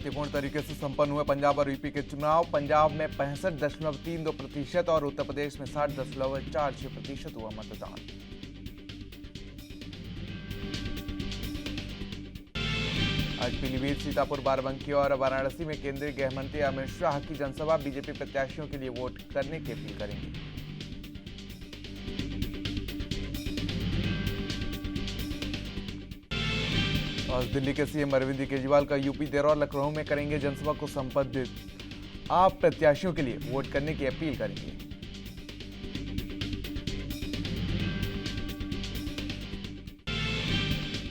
शांतिपूर्ण तरीके से संपन्न हुए पंजाब और यूपी के चुनाव। पंजाब में 65.32% और उत्तर प्रदेश में 60.46% हुआ मतदान। आज पीलीभीत, सीतापुर, बाराबंकी और वाराणसी में केंद्रीय गृह मंत्री अमित शाह की जनसभा। बीजेपी प्रत्याशियों के लिए वोट करने की अपील करेंगे। और दिल्ली के सीएम अरविंद केजरीवाल का यूपी दौरा और लखनऊ में करेंगे जनसभा को संबोधित। आप प्रत्याशियों के लिए वोट करने की अपील करेंगे।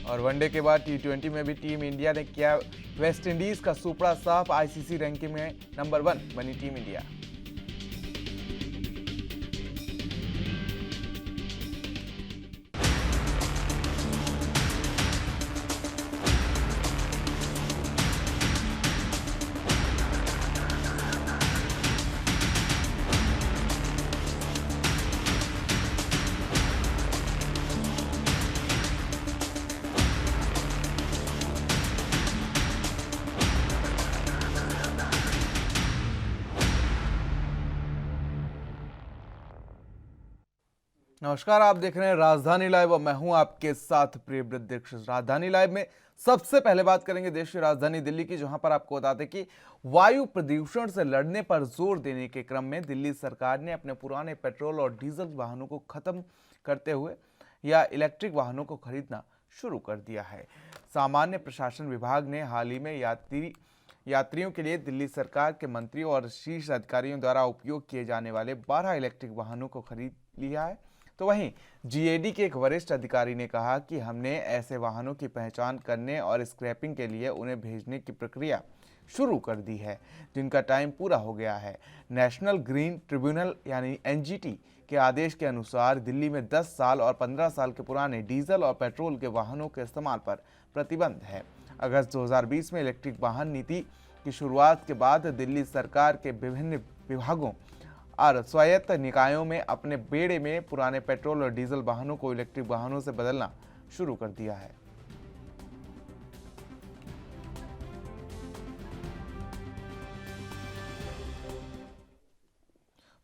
और वनडे के बाद टी20 में भी टीम इंडिया ने किया वेस्ट इंडीज का सुपड़ा साफ। आईसीसी रैंकिंग में नंबर 1 बनी टीम इंडिया। नमस्कार, आप देख रहे हैं राजधानी लाइव और मैं हूं आपके साथ प्रियव्रत दीक्षित। राजधानी लाइव में सबसे पहले बात करेंगे देश की राजधानी दिल्ली की, जहां पर आपको बता दें कि वायु प्रदूषण से लड़ने पर जोर देने के क्रम में दिल्ली सरकार ने अपने पुराने पेट्रोल और डीजल वाहनों को खत्म करते हुए या इलेक्ट्रिक वाहनों को खरीदना शुरू कर दिया है। सामान्य प्रशासन विभाग ने हाल ही में यात्रियों के लिए दिल्ली सरकार के मंत्रियों और शीर्ष अधिकारियों द्वारा उपयोग किए जाने वाले 12 इलेक्ट्रिक वाहनों को खरीद लिया है। तो वहीं जीएडी के एक वरिष्ठ अधिकारी ने कहा कि हमने ऐसे वाहनों की पहचान करने और स्क्रैपिंग के लिए उन्हें भेजने की प्रक्रिया शुरू कर दी है, जिनका टाइम पूरा हो गया है। नेशनल ग्रीन ट्रिब्यूनल यानी एनजीटी के आदेश के अनुसार दिल्ली में 10 साल और 15 साल के पुराने डीजल और पेट्रोल के वाहनों के इस्तेमाल पर प्रतिबंध है। अगस्त 2020 में इलेक्ट्रिक वाहन नीति की शुरुआत के बाद दिल्ली सरकार के विभिन्न विभागों और स्वायत्त निकायों में अपने बेड़े में पुराने पेट्रोल और डीजल वाहनों को इलेक्ट्रिक वाहनों से बदलना शुरू कर दिया है।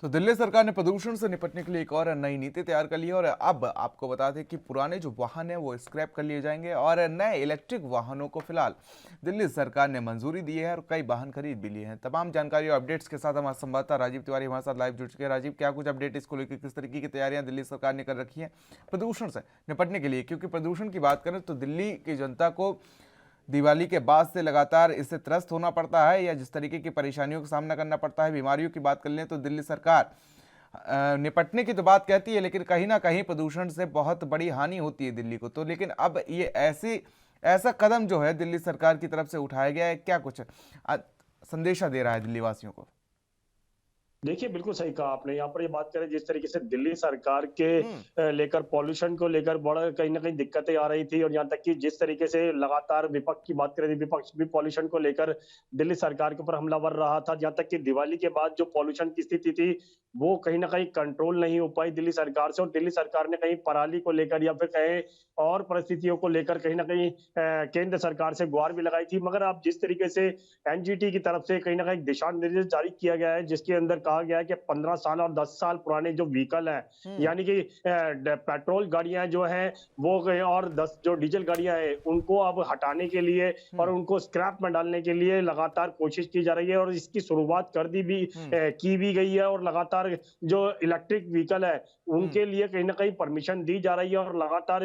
तो दिल्ली सरकार ने प्रदूषण से निपटने के लिए एक और नई नीति तैयार कर ली है और अब आपको बता दें कि पुराने जो वाहन है वो स्क्रैप कर लिए जाएंगे और नए इलेक्ट्रिक वाहनों को फिलहाल दिल्ली सरकार ने मंजूरी दी है और कई वाहन खरीद भी लिए हैं। तमाम जानकारी और अपडेट्स के साथ हमारे संवाददाता राजीव तिवारी हमारे साथ लाइव जुड़ चुके हैं। राजीव, क्या कुछ अपडेट इसको लेकर, किस तरीके की तैयारियां दिल्ली सरकार ने कर रखी है प्रदूषण से निपटने के लिए? क्योंकि प्रदूषण की बात करें तो दिल्ली की जनता को दिवाली के बाद से लगातार इससे त्रस्त होना पड़ता है या जिस तरीके की परेशानियों का सामना करना पड़ता है। बीमारियों की बात कर लें तो दिल्ली सरकार निपटने की तो बात कहती है, लेकिन कहीं ना कहीं प्रदूषण से बहुत बड़ी हानि होती है दिल्ली को। तो लेकिन अब ये ऐसा कदम जो है दिल्ली सरकार की तरफ से उठाया गया है, क्या कुछ संदेशा दे रहा है दिल्ली वासियों को? देखिए, बिल्कुल सही कहा आपने। यहाँ पर ये बात करें जिस तरीके से दिल्ली सरकार के लेकर पॉल्यूशन को लेकर बड़ा कहीं ना कहीं दिक्कतें आ रही थी और यहाँ तक कि जिस तरीके से लगातार विपक्ष की बात करें, विपक्ष भी पॉल्यूशन को लेकर दिल्ली सरकार के ऊपर हमलावर रहा था। यहाँ तक कि दिवाली के बाद जो पॉल्यूशन की स्थिति थी वो कहीं ना कहीं कंट्रोल नहीं हो पाई दिल्ली सरकार से, और दिल्ली सरकार ने कहीं पराली को लेकर या फिर कहीं और परिस्थितियों को लेकर कहीं ना कहीं केंद्र सरकार से गुहार भी लगाई थी। मगर अब जिस तरीके से एनजीटी की तरफ से कहीं ना कहीं दिशा निर्देश जारी किया गया है, जिसके अंदर कहा गया है कि 15 साल और 10 साल पुराने जो व्हीकल है, यानी कि पेट्रोल गाड़ियां जो हैं वो और 10 जो डीजल गाड़ियां हैं उनको अब हटाने के लिए और उनको स्क्रैप में डालने के लिए लगातार कोशिश की जा रही है और इसकी शुरुआत की भी गई है। और लगातार जो इलेक्ट्रिक व्हीकल है उनके लिए कहीं ना कहीं परमिशन दी जा रही है और लगातार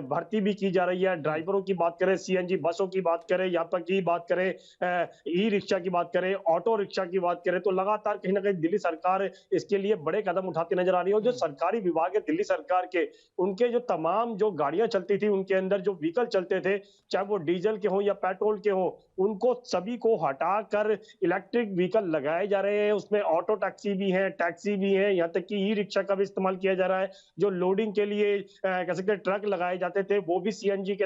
भर्ती भी की जा रही है। ड्राइवरों की बात करें, सीएनजी बसों की बात करें, यहाँ तक की बात करें ई रिक्शा की बात करें, ऑटो रिक्शा की बात करें, तो लगातार कहीं ना कहीं दिल्ली सरकार इसके लिए बड़े कदम उठाती नजर आ रही है। और जो सरकारी विभाग है दिल्ली सरकार के, उनके जो तमाम जो गाड़ियां चलती थी उनके अंदर जो व्हीकल चलते थे, चाहे वो डीजल के हो या पेट्रोल के हो, उनको सभी को हटाकर इलेक्ट्रिक व्हीकल लगाए जा रहे हैं। उसमें ऑटो टैक्सी भी है, टैक्सी भी है, यहाँ तक कि ई रिक्शा का भी इस्तेमाल किया जा रहा है। जो लोडिंग के लिए कह सकते ट्रक लगाए जाते थे वो भी सीएनजी के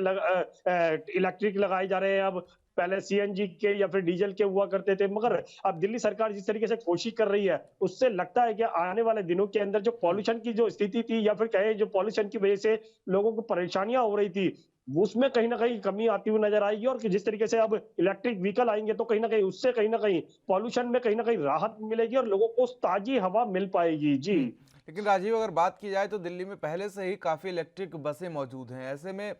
इलेक्ट्रिक लगाए जा रहे हैं। अब पहले सीएनजी के या फिर डीजल के हुआ करते थे। मगर अब दिल्ली सरकार जिस तरीके से कोशिश कर रही है उससे लगता है कि आने वाले दिनों के अंदर जो पॉल्यूशन की जो स्थिति थी या फिर कहे जो पॉल्यूशन की वजह से लोगों को परेशानियां हो रही थी उसमें कहीं न कहीं कमी आती हुई नज़र आएगी और कि जिस तरीके से अब इलेक्ट्रिक व्हीकल आएँगे तो कहीं न कहीं उससे कहीं न कहीं पॉल्यूशन में कहीं न कहीं राहत मिलेगी और लोगों को ताज़ी हवा मिल पाएगी। जी। लेकिन राजीव अगर बात की जाए तो दिल्ली में पहले से ही काफ़ी इलेक्ट्रिक बसें मौजूद हैं। ऐसे में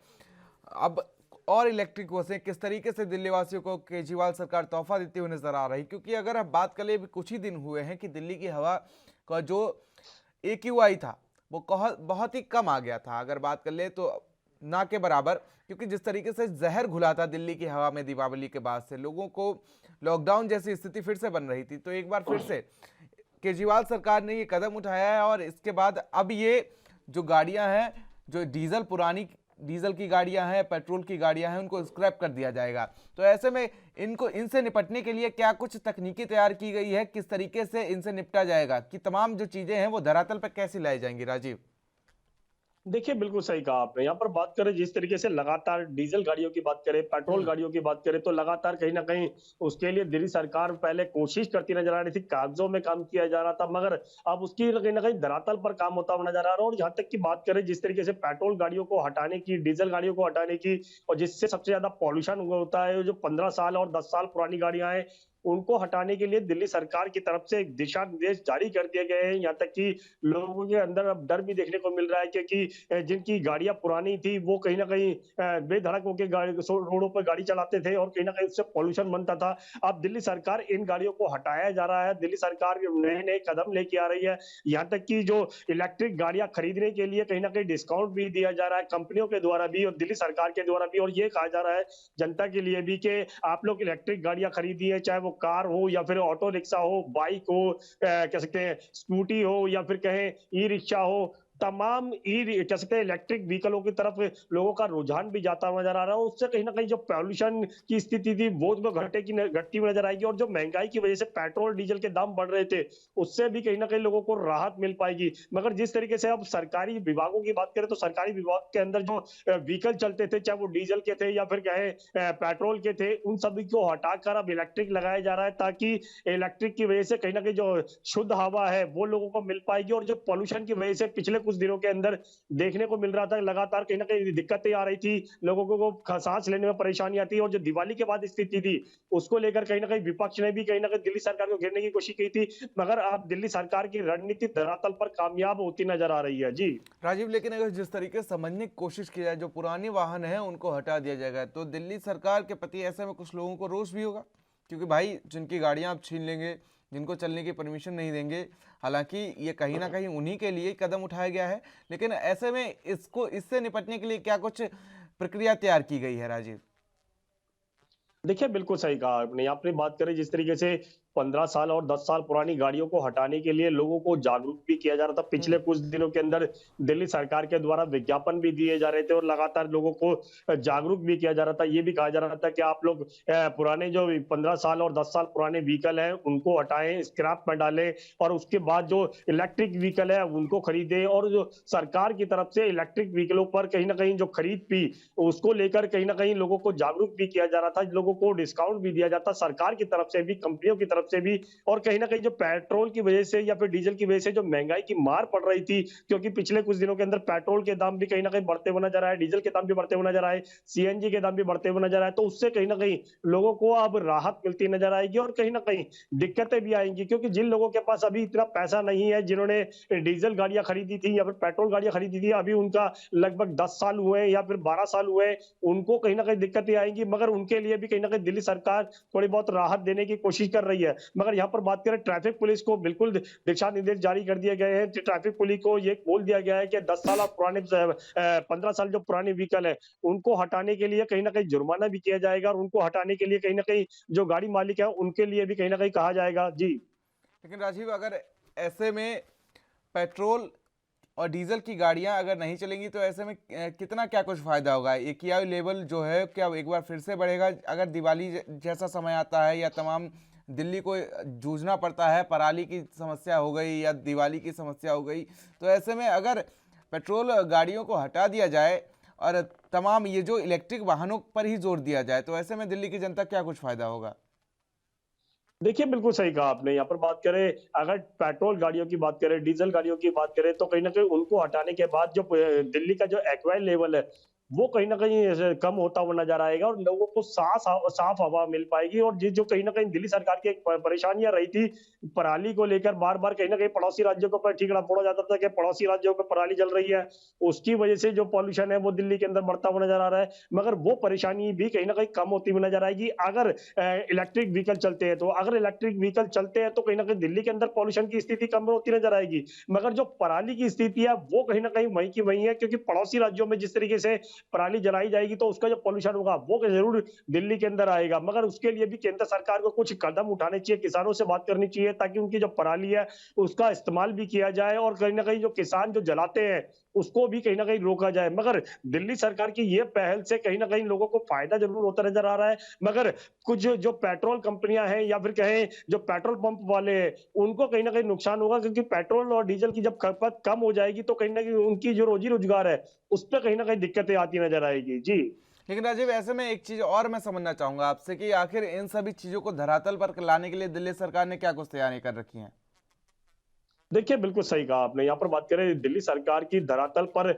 अब और इलेक्ट्रिक बसें किस तरीके से दिल्ली वासियों को केजरीवाल सरकार तोहफ़ा देती हुई नज़र आ रही? क्योंकि अगर आप बात करें अभी कुछ ही दिन हुए हैं कि दिल्ली की हवा का जो एक्यूआई था वो बहुत ही कम आ गया था। अगर बात कर ले तो ना के बराबर, क्योंकि जिस तरीके से जहर घुला था दिल्ली की हवा में दीपावली के बाद से लोगों को लॉकडाउन जैसी स्थिति फिर से बन रही थी। तो एक बार फिर से केजरीवाल सरकार ने ये कदम उठाया है और इसके बाद अब ये जो गाड़ियां हैं, जो पुरानी डीजल की गाड़ियां हैं, पेट्रोल की गाड़ियां हैं, उनको स्क्रैप कर दिया जाएगा। तो ऐसे में इनसे निपटने के लिए क्या कुछ तकनीकी तैयार की गई है? किस तरीके से इनसे निपटा जाएगा कि तमाम जो चीजें हैं वो धरातल पर कैसे लाई जाएंगी राजीव? देखिए, बिल्कुल सही कहा आपने। यहाँ पर बात करें जिस तरीके से लगातार डीज़ल गाड़ियों की बात करें, पेट्रोल हम्म। गाड़ियों की बात करें, तो लगातार कहीं न कहीं उसके लिए दिल्ली सरकार पहले कोशिश करती नज़र आ रही थी, कागज़ों में काम किया जा रहा था, मगर अब उसकी कहीं न कहीं धरातल पर काम होता हुआ नज़र आ रहा है और यहाँ तक की बात करें जिस तरीके से पेट्रोल गाड़ियों को हटाने की, डीज़ल गाड़ियों को हटाने की और जिससे सबसे ज़्यादा पॉल्यूशन होता है, जो 15 साल और 10 साल पुरानी गाड़ियाँ हैं, उनको हटाने के लिए दिल्ली सरकार की तरफ से एक दिशा निर्देश जारी कर दिए गए हैं। यहाँ तक कि लोगों के अंदर अब डर भी देखने को मिल रहा है क्योंकि जिनकी गाड़ियाँ पुरानी थी वो कहीं न कहीं बेधड़क होके रोडों पर गाड़ी चलाते थे और कहीं न कहीं उससे पॉल्यूशन बनता था। अब दिल्ली सरकार इन गाड़ियों को हटाया जा रहा है, दिल्ली सरकार नए-नए कदम लेके आ रही है। यहाँ तक कि जो इलेक्ट्रिक गाड़ियाँ खरीदने के लिए कहीं न कहीं डिस्काउंट भी दिया जा रहा है कंपनियों के द्वारा भी और दिल्ली सरकार के द्वारा भी और ये कहा जा रहा है जनता के लिए भी कि आप लोग इलेक्ट्रिक गाड़ियाँ खरीदिए, चाहे वो कार हो या फिर ऑटो रिक्शा हो, बाइक हो, कह सकते हैं स्कूटी हो या फिर कहें ई-रिक्शा हो, तमाम कह सकते हैं इलेक्ट्रिक व्हीकलों की तरफ लोगों का रुझान भी जाता हुआ नज़र आ रहा है। उससे कहीं न कहीं जो पॉल्यूशन की स्थिति थी वो तो घटती हुई नज़र आएगी और जो महँगाई की वज़ह से पेट्रोल, डीज़ल के दाम बढ़ रहे थे, उससे भी कहीं न कहीं लोगों को राहत मिल पाएगी। मगर जिस तरीके से अब सरकारी विभागों की बात करें तो सरकारी विभाग के अंदर जो व्हीकल चलते थे, चाहे वो डीज़ल के थे या फिर कहें पेट्रोल के थे, उन सभी को हटाकर अब इलेक्ट्रिक लगाया जा रहा है ताकि इलेक्ट्रिक की वज़ह से कहीं न कहीं जो शुद्ध हवा है वो लोगों को मिल पाएगी और जो पॉल्यूशन की वज़ह से पिछले कुछ दिनों के अंदर देखने को मिल रहा था लगातार कहीं न कहीं दिक्कतें आ रही थी, लोगों को साँस लेने में परेशानी आती है और जो दिवाली के बाद स्थिति थी, उसको लेकर कहीं न कहीं विपक्ष ने भी कहीं न कहीं दिल्ली सरकार को घेरने की कोशिश की थी, मगर अब दिल्ली सरकार की रणनीति धरातल पर कामयाब होती नज़र आ रही है। जी। राजीव, लेकिन अगर जिस तरीके से समझने की कोशिश की जाए जो पुराने वाहन हैं उनको हटा दिया जाएगा तो दिल्ली सरकार के प्रति ऐसे में कुछ लोगों को रोष भी होगा, क्योंकि भाई जिनकी गाड़ियां आप छीन लेंगे, जिनको चलने की परमिशन नहीं देंगे। हालांकि ये कहीं ना कहीं उन्हीं के लिए कदम उठाया गया है, लेकिन ऐसे में इससे निपटने के लिए क्या कुछ प्रक्रिया तैयार की गई है राजीव? देखिए, बिल्कुल सही कहा आपने। आपने बात करी जिस तरीके से 15 साल और 10 साल पुरानी गाड़ियों को हटाने के लिए लोगों को जागरूक भी किया जा रहा था। पिछले हम्म। कुछ दिनों के अंदर दिल्ली सरकार के द्वारा विज्ञापन भी दिए जा रहे थे और लगातार लोगों को जागरूक भी किया जा रहा था। ये भी कहा जा रहा था कि आप लोग पुराने जो 15 साल और 10 साल पुराने व्हीकल हैं, उनको हटाएँ, स्क्रैप में डालें और उसके बाद जो इलेक्ट्रिक व्हीकल है, उनको खरीदें और जो सरकार की तरफ से इलेक्ट्रिक व्हीकलों पर कहीं न कहीं जो खरीद थी, उसको लेकर कहीं न कहीं लोगों को जागरूक भी किया जा रहा था। लोगों को डिस्काउंट भी दिया जाता सरकार की तरफ से भी, कंपनियों की तरफ से भी और कहीं न कहीं जो पेट्रोल की वजह से या फिर डीज़ल की वजह से जो महँगाई की मार पड़ रही थी, क्योंकि पिछले कुछ दिनों के अंदर पेट्रोल के दाम भी कहीं न कहीं बढ़ते हुए नज़र आए, डीज़ल के दाम भी बढ़ते हुए नज़र आए, सीएनजी के दाम भी बढ़ते हुए नज़र आए, तो उससे कहीं न कहीं लोगों को अब राहत मिलती नज़र आएगी और कहीं न कहीं दिक्कतें भी आएँगी क्योंकि जिन लोगों के पास अभी इतना पैसा नहीं है, जिन्होंने डीज़ल गाड़ियाँ खरीदी थी या फिर पेट्रोल गाड़ियाँ खरीदी थी, अभी उनका लगभग 10 साल हुए हैं या फिर 12 साल हुए हैं, उनको कहीं न कहीं दिक्कतें आएँगी मगर उनके लिए भी कहीं न कहीं दिल्ली सरकार थोड़ी बहुत राहत देने की कोशिश कर रही है। मगर यहाँ पर बात करें ट्रैफिक पुलिस को बिल्कुल दिशा निर्देश जारी कर दिए गए हैं। ट्रैफिक पुलिस को ये बोल दिया गया है कि 10 साल और पुराने 15 साल जो पुराने व्हीकल है, उनको हटाने के लिए कहीं न कहीं जुर्माना भी किया जाएगा और उनको हटाने के लिए कहीं न कहीं जो गाड़ी मालिक है, उनके लिए भी कहीं न कहीं कहा जाएगा। जी। लेकिन राजीव, अगर ऐसे में पेट्रोल और डीजल की गाड़ियां अगर नहीं चलेंगी तो ऐसे में कितना क्या कुछ फायदा होगा? एक्याई लेवल जो है क्या एक बार फिर से बढ़ेगा अगर दिवाली जैसा समय आता है या तमाम दिल्ली को जूझना पड़ता है, पराली की समस्या हो गई या दिवाली की समस्या हो गई, तो ऐसे में अगर पेट्रोल गाड़ियों को हटा दिया जाए और तमाम ये जो इलेक्ट्रिक वाहनों पर ही जोर दिया जाए तो ऐसे में दिल्ली की जनता क्या कुछ फायदा होगा? देखिए, बिल्कुल सही कहा आपने। यहाँ पर बात करें अगर पेट्रोल गाड़ियों की बात करें, डीज़ल गाड़ियों की बात करें तो कहीं न कहीं उनको हटाने के बाद जो दिल्ली का जो एक्वाई लेवल है, वो कहीं न कहीं ऐसे कम होता हुआ नज़र आएगा और लोगों को साफ हवा मिल पाएगी और ये जो कहीं न कहीं दिल्ली सरकार की एक परेशानियाँ रही थी, पराली को लेकर बार-बार कहीं न कहीं पड़ोसी राज्यों के ऊपर ठीकरा फोड़ा जाता था कि पड़ोसी राज्यों पे पराली जल रही है, उसकी वजह से जो पॉल्यूशन है वो दिल्ली के अंदर बढ़ता हुआ नज़र आ रहा है। मगर वो परेशानी भी कहीं न कहीं कम होती हुई नज़र आएगी अगर इलेक्ट्रिक व्हीकल चलते हैं तो। अगर इलेक्ट्रिक व्हीकल चलते हैं तो कहीं न कहीं दिल्ली के अंदर पॉल्यूशन की स्थिति कम होती नज़र आएगी। मगर जो पराली की स्थिति है वो कहीं न कहीं वहीं की वहीं है क्योंकि पड़ोसी राज्यों में जिस तरीके से पराली जलाई जाएगी तो उसका जो पॉल्यूशन होगा वो ज़रूर दिल्ली के अंदर आएगा। मगर उसके लिए भी केंद्र सरकार को कुछ कदम उठाने चाहिए, किसानों से बात करनी चाहिए ताकि उनकी जो पराली है उसका इस्तेमाल भी किया जाए और कहीं न कहीं जो किसान जो जलाते हैं उसको भी कहीं न कहीं रोका जाए। मगर दिल्ली सरकार की ये पहल से कहीं न कहीं लोगों को फ़ायदा ज़रूर होता नज़र आ रहा है। मगर कुछ जो पेट्रोल कंपनियाँ हैं या फिर कहें जो पेट्रोल पंप वाले हैं, उनको कहीं न कहीं नुकसान होगा क्योंकि पेट्रोल और डीज़ल की जब खपत कम हो जाएगी तो कहीं न कहीं उनकी जो रोज़ी-रोज़गार है, उस पे कहीं न कहीं दिक्कतें आती नज़र आएगी। जी। लेकिन राजीव, ऐसे में एक चीज और मैं समझना चाहूंगा आपसे कि आखिर इन सभी चीजों को धरातल पर लाने के लिए दिल्ली सरकार ने क्या कुछ तैयारी कर रखी है? देखिए, बिल्कुल सही कहा आपने। यहाँ पर बात करें दिल्ली सरकार की धरातल पर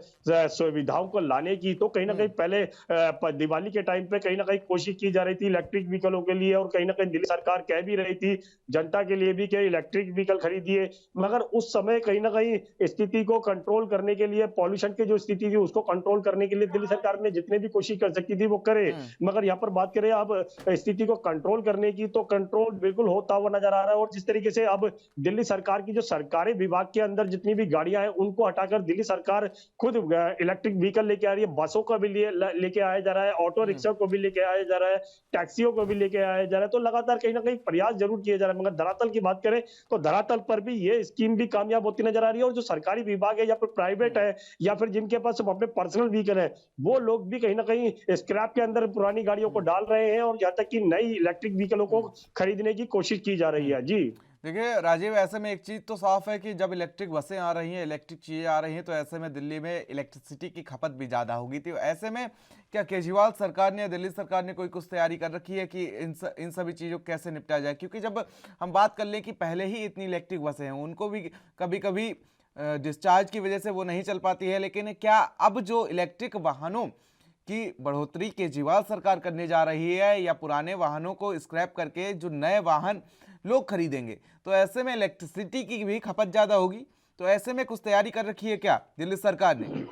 सुविधाओं को लाने की तो कहीं न कहीं हम्म। पहले दिवाली के टाइम पे कहीं न कहीं कोशिश की जा रही थी इलेक्ट्रिक व्हीकलों के लिए और कहीं न कहीं दिल्ली सरकार कह भी रही थी जनता के लिए भी कि इलेक्ट्रिक व्हीकल खरीदिए। मगर उस समय कहीं न कहीं स्थिति को कंट्रोल करने के लिए पॉल्यूशन की जो स्थिति थी उसको कंट्रोल करने के लिए दिल्ली सरकार ने जितनी भी कोशिश कर सकती थी वो करे। हम्म। मगर यहाँ पर बात करें अब स्थिति को कंट्रोल करने की तो कंट्रोल बिल्कुल होता हुआ नज़र आ रहा है और जिस तरीके से अब दिल्ली सरकार की जो सरकारी विभाग के अंदर जितनी भी गाड़ियां हैं उनको हटाकर दिल्ली सरकार खुद इलेक्ट्रिक व्हीकल लेके आ रही है, बसों का भी लेके आया जा रहा है, ऑटो हम्म। रिक्शा को भी लेके आया जा रहा है, टैक्सियों को भी लेके आया जा रहा है। तो लगातार कहीं ना कहीं प्रयास जरूर किए जा रहे हैं मगर धरातल की बात करें तो धरातल पर भी ये स्कीम भी कामयाब होती नजर आ रही है और जो सरकारी विभाग है या फिर प्राइवेट हम्म। है या फिर जिनके पास अपने पर्सनल व्हीकल है वो लोग भी कहीं ना कहीं स्क्रैप के अंदर पुरानी गाड़ियों को हम्म। डाल रहे हैं और यहाँ तक कि नई इलेक्ट्रिक व्हीकलों को हम्म। खरीदने की कोशिश की जा रही हम्म। है। जी। देखिए राजीव, ऐसे में एक चीज तो साफ है कि जब इलेक्ट्रिक बसें आ रही हैं, इलेक्ट्रिक चीजें आ रही हैं, तो ऐसे में दिल्ली में इलेक्ट्रिसिटी की खपत भी ज्यादा होगी। तो ऐसे में क्या केजरीवाल सरकार ने, दिल्ली सरकार ने कोई कुछ तैयारी कर रखी है कि इन सभी चीजों को कैसे निपटा जाए? क्योंकि जब हम बात कर लें कि पहले ही इतनी इलेक्ट्रिक बसें हैं, उनको भी कभी कभी डिस्चार्ज की वजह से वो नहीं चल पाती है, लेकिन क्या अब जो इलेक्ट्रिक वाहनों की बढ़ोतरी केजरीवाल सरकार करने जा रही है या पुराने वाहनों को स्क्रैप करके जो नए वाहन लोग खरीदेंगे, तो ऐसे में इलेक्ट्रिसिटी की भी खपत ज्यादा होगी? तो ऐसे में कुछ तैयारी कर रखी है क्या दिल्ली सरकार ने?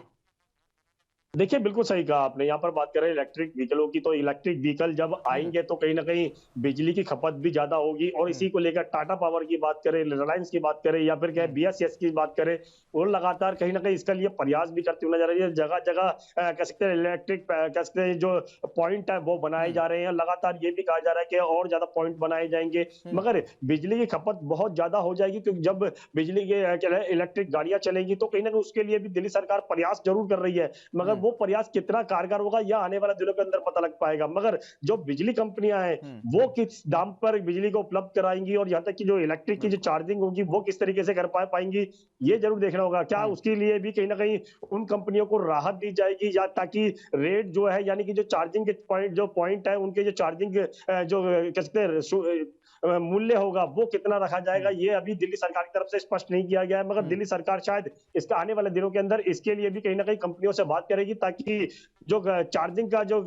देखिए, बिल्कुल सही कहा आपने। यहाँ पर बात करें इलेक्ट्रिक व्हीकलों की, तो इलेक्ट्रिक व्हीकल जब हम्म। आएँगे तो कहीं न कहीं बिजली की खपत भी ज़्यादा होगी और हम्म। इसी को लेकर टाटा पावर की बात करें, रिलायंस की बात करें या फिर क्या है हम्म। बीएसएस की बात करें, वो लगातार कहीं न कहीं इसके लिए प्रयास भी करती हुई नज़र आ रही है। जगह-जगह कह सकते हैं इलेक्ट्रिक कह सकते हैं जो पॉइंट है वो बनाए हम्म। जा रहे हैं। लगातार ये भी कहा जा रहा है कि और ज़्यादा पॉइंट बनाए जाएँगे। हम्म। मगर बिजली की खपत बहुत ज़्यादा हो जाएगी क्योंकि जब बिजली के क्या है इलेक्ट्रिक गाड़ियाँ चलेंगी तो कहीं न कहीं उसके लिए भी दिल्ली सरकार प्रयास ज़रूर कर रही है। मगर हम्म। वो प्रयास कितना कारगर होगा यह आने वाले दिनों के अंदर पता लग पाएगा। मगर जो बिजली कंपनियां हैं हम्म। वो किस दाम पर बिजली को उपलब्ध कराएंगी और यहाँ तक कि जो इलेक्ट्रिक की जो बिल्कुल। चार्जिंग होगी वो किस तरीके से कर पाएंगी ये जरूर देखना होगा। क्या हम्म। उसके लिए भी कहीं ना कहीं उन कंपनियों को राहत दी जाएगी या ताकि रेट जो है यानी कि जो चार्जिंग के पॉइंट है उनके जो चार्जिंग जो कह सकते हैं मूल्य होगा वो कितना रखा जाएगा हम्म। ये अभी दिल्ली सरकार की तरफ से स्पष्ट नहीं किया गया है। मगर हम्म। दिल्ली सरकार शायद इसके आने वाले दिनों के अंदर इसके लिए भी कहीं ना कहीं कंपनियों से बात करेगी ताकि जो चार्जिंग का जो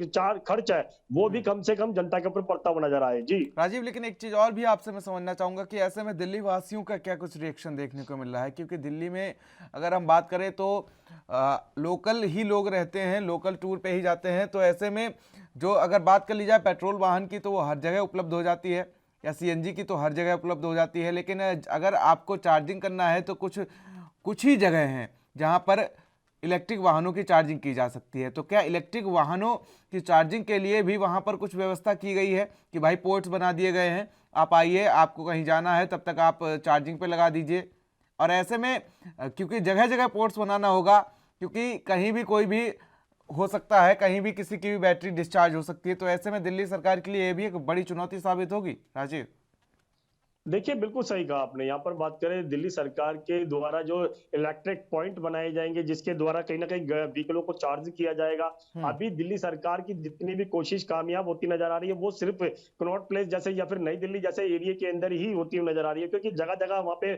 खर्च है वो भी हम्म। कम से कम जनता के ऊपर पड़ता हुआ नजर आए। जी। राजीव, लेकिन एक चीज और भी आपसे मैं समझना चाहूंगा कि ऐसे में दिल्ली वासियों का क्या कुछ रिएक्शन देखने को मिल रहा है? क्योंकि दिल्ली में अगर हम बात करें तो लोकल ही लोग रहते हैं, लोकल टूर पे ही जाते हैं। तो ऐसे में जो अगर बात कर ली जाए पेट्रोल वाहन की तो वो हर जगह उपलब्ध हो जाती है, या सीएनजी की तो हर जगह उपलब्ध हो जाती है। लेकिन अगर आपको चार्जिंग करना है तो कुछ कुछ ही जगह हैं जहां पर इलेक्ट्रिक वाहनों की चार्जिंग की जा सकती है। तो क्या इलेक्ट्रिक वाहनों की चार्जिंग के लिए भी वहां पर कुछ व्यवस्था की गई है कि भाई पोर्ट्स बना दिए गए हैं, आप आइए, आपको कहीं जाना है तब तक आप चार्जिंग पे लगा दीजिए? और ऐसे में क्योंकि जगह जगह पोर्ट्स बनाना होगा, क्योंकि कहीं भी कोई भी हो सकता है, कहीं भी किसी की भी बैटरी डिस्चार्ज हो सकती है। तो ऐसे में दिल्ली सरकार के लिए ये भी एक बड़ी चुनौती साबित होगी राजीव। देखिए, बिल्कुल सही कहा आपने। यहाँ पर बात करें दिल्ली सरकार के द्वारा जो इलेक्ट्रिक पॉइंट बनाए जाएँगे, जिसके द्वारा कहीं न कहीं ग व्हीकलों को चार्ज किया जाएगा। हम्म। अभी दिल्ली सरकार की जितनी भी कोशिश कामयाब होती नज़र आ रही है, वो सिर्फ़ कनॉट प्लेस जैसे या फिर नई दिल्ली जैसे एरिया के अंदर ही होती हुई नज़र आ रही है, क्योंकि जगह-जगह वहाँ पे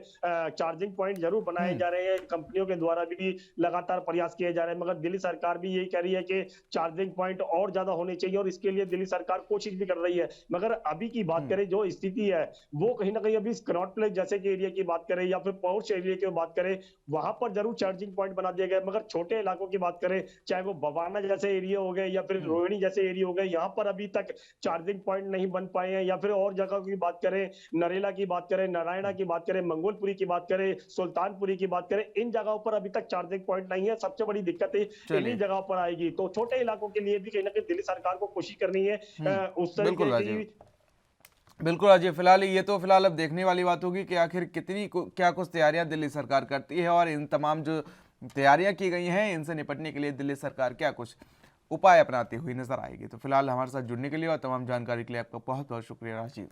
चार्जिंग पॉइंट ज़रूर बनाए हम्म। जा रहे हैं, कंपनियों के द्वारा भी लगातार प्रयास किए जा रहे हैं, मगर दिल्ली सरकार भी यही कह रही है कि चार्जिंग पॉइंट और ज़्यादा होने चाहिए और इसके लिए दिल्ली सरकार कोशिश भी कर रही है। मगर अभी की बात हम्म। करें जो स्थिति है, वो कहीं न कहीं अभी कनॉट प्लेस जैसे कि एरिया की बात करें या फिर पहुंच एरिया की बात करें, वहां पर जरूर चार्जिंग पॉइंट बना दिया गया है, मगर छोटे इलाकों की बात करें, चाहे वो बवाना जैसे एरिया हो गए या फिर हम्म। रोहिणी जैसे एरिया हो गए, यहाँ पर अभी तक चार्जिंग पॉइंट नहीं बन पाए हैं। या फिर और जगह की बात करें, नरेला की बात करें, नारायणा हम्म। की बात करें, मंगोलपुरी की बात करें, सुल्तानपुरी की बात करें, इन जगहों पर अभी तक चार्जिंग पॉइंट नहीं है। सबसे बड़ी दिक्कत इन्हीं चलिए। जगहों पर आएगी, तो छोटे इलाकों के लिए भी कहीं ना कहीं दिल्ली सरकार को कोशिश करनी है उस बिल्कुल तरीके की। राजीव। बिल्कुल राजीव, फिलहाल ये तो फिलहाल अब देखने वाली बात होगी कि आखिर क्या कुछ तैयारियां दिल्ली सरकार करती है और इन तमाम जो तैयारियां की गई हैं इनसे निपटने के लिए दिल्ली सरकार क्या कुछ उपाय अपनाती हुई नजर आएगी। तो फिलहाल हमारे साथ जुड़ने के लिए और तमाम जानकारी के लिए आपका बहुत बहुत शुक्रिया राजीव।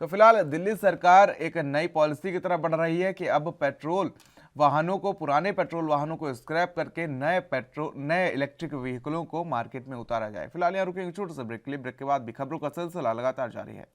तो फिलहाल दिल्ली सरकार एक नई पॉलिसी की तरफ बढ़ रही है कि अब पेट्रोल वाहनों को, पुराने पेट्रोल वाहनों को स्क्रैप करके नए इलेक्ट्रिक व्हीकलों को मार्केट में उतारा जाए। फिलहाल यहाँ रुकेंगे छोटे से ब्रेक के लिए। ब्रेक के बाद भी खबरों का सिलसिला लगातार जारी है।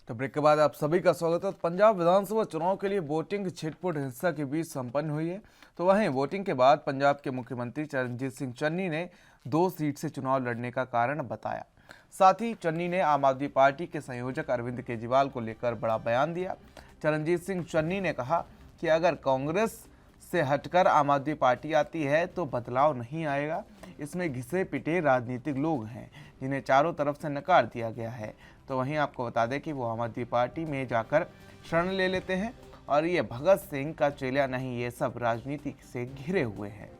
तो ब्रेक के बाद आप सभी का स्वागत है। तो पंजाब विधानसभा चुनाव के लिए वोटिंग छिटपुट हिंसा के बीच संपन्न हुई है। तो वहीं वोटिंग के बाद पंजाब के मुख्यमंत्री चरणजीत सिंह चन्नी ने 2 सीट से चुनाव लड़ने का कारण बताया। साथ ही चन्नी ने आम आदमी पार्टी के संयोजक अरविंद केजरीवाल को लेकर बड़ा बयान दिया। चरणजीत सिंह चन्नी ने कहा कि अगर कांग्रेस से हटकर आम आदमी पार्टी आती है तो बदलाव नहीं आएगा। इसमें घिसे पिटे राजनीतिक लोग हैं जिन्हें चारों तरफ से नकार दिया गया है। तो वहीं आपको बता दें कि वो आम आदमी पार्टी में जाकर शरण ले लेते हैं और ये भगत सिंह का चेला नहीं, ये सब राजनीति से घिरे हुए हैं।